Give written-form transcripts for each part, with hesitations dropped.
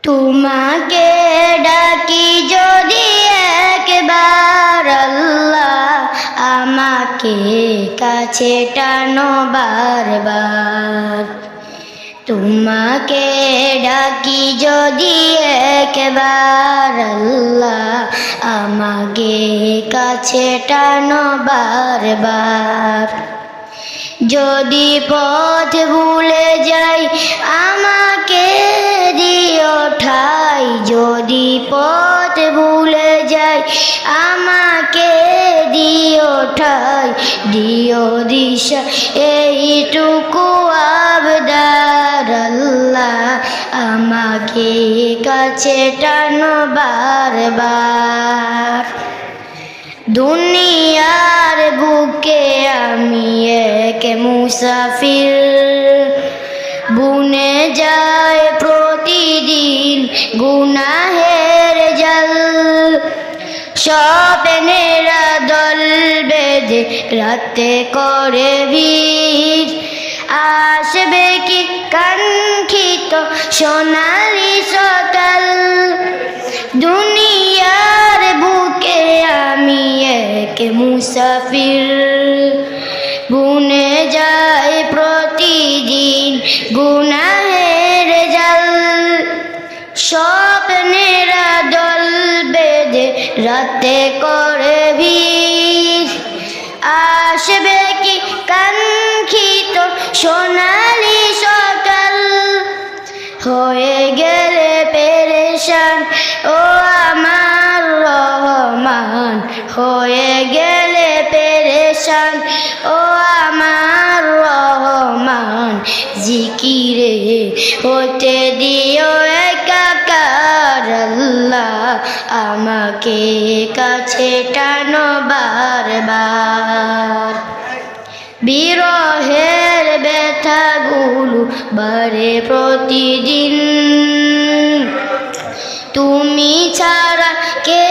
তোমাকে ডাকি যদি একবার আল্লাহ, আমাকে কাছে টানো বারবার। তোমাকে ডাকি যদি একবার আল্লাহ, আমাকে কাছে টানো বারবার। যদি পথ ভুলে যাই আমাকে দিও ঠাই, যদি পথ ভুলে যাই আমাকে দিও ঠাই, দিও দিশা এইটুকু আবদার আল্লাহ, আমাকে কাছে টানো বারবার। দুনিয়ার বুকে আমি এক মুসাফির, বুনে যায় প্রতিদিন গুনাহের জাল। স্বপ্নেরা দল বেঁধে রাতে করে ভিড়, আসবে কি কাঙ্ক্ষিত সোনালি সকাল। দুনিয়ার বুকে আমি এক মুসাফির, বুনে যায় প্রতিদিন গুনাহের জাল। স্বপ্নেরা দল বেঁধে রাতে করে ভিড়, আসবে কি কাঙ্ক্ষিত সোনালি সকাল। হয়ে গেলে পেরেশান ও আমার রহমান, হয়ে গেলে পেরেশান ও আমার রহমান। জিকিরে হতে দিও একাকার আল্লাহ, আমাকে কাছে টানো বারবার। বিরহের ব্যথাগুলো বাড়ে প্রতিদিন, তুমি ছাড়া কে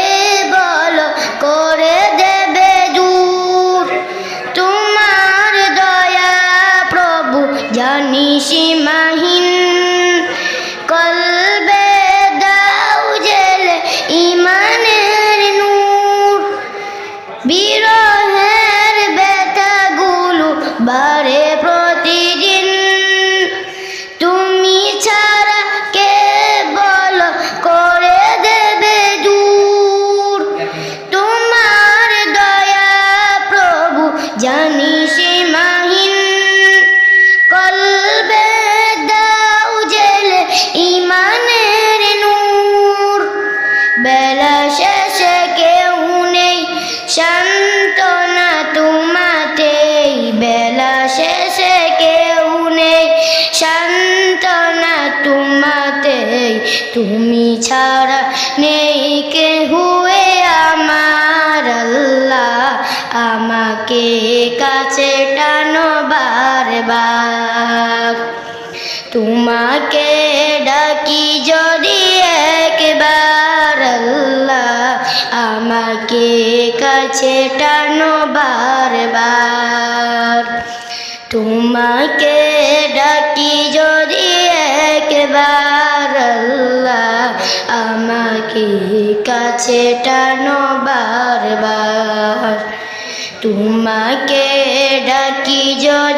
বলো করে দেবে দূর। তোমার দয়া প্রভু জানি সীমাহীন, কলবে দাও জেলে ইমানের নূর। বিরহের ব্যথাগুলো বাড়ে প্রতিদিন, তুমি ছাড়া কে বলো করে দেবে দূর। তোমার দয়া প্রভু জানি সীমাহীন, কলবে দাও জেলে ইমানের নূর। বেলা শেষে কেউ নেই সান্ত্বনা তোমাতেই, বেলা শেষে কেউ নেই সান্ত্বনা তোমাতেই। তুমি ছাড়া নেই কেহু আমার আল্লাহ, আমাকে কাছে টানো বারবার। তোমাকে ডাকি যদি একবার আল্লাহ, আমাকে কাছে টানো বারবার। তোমাকে ডাকি যদি একবার আল্লাহ, আমাকে কাছে টানো বারবার। তোমাকে ডাকি যদি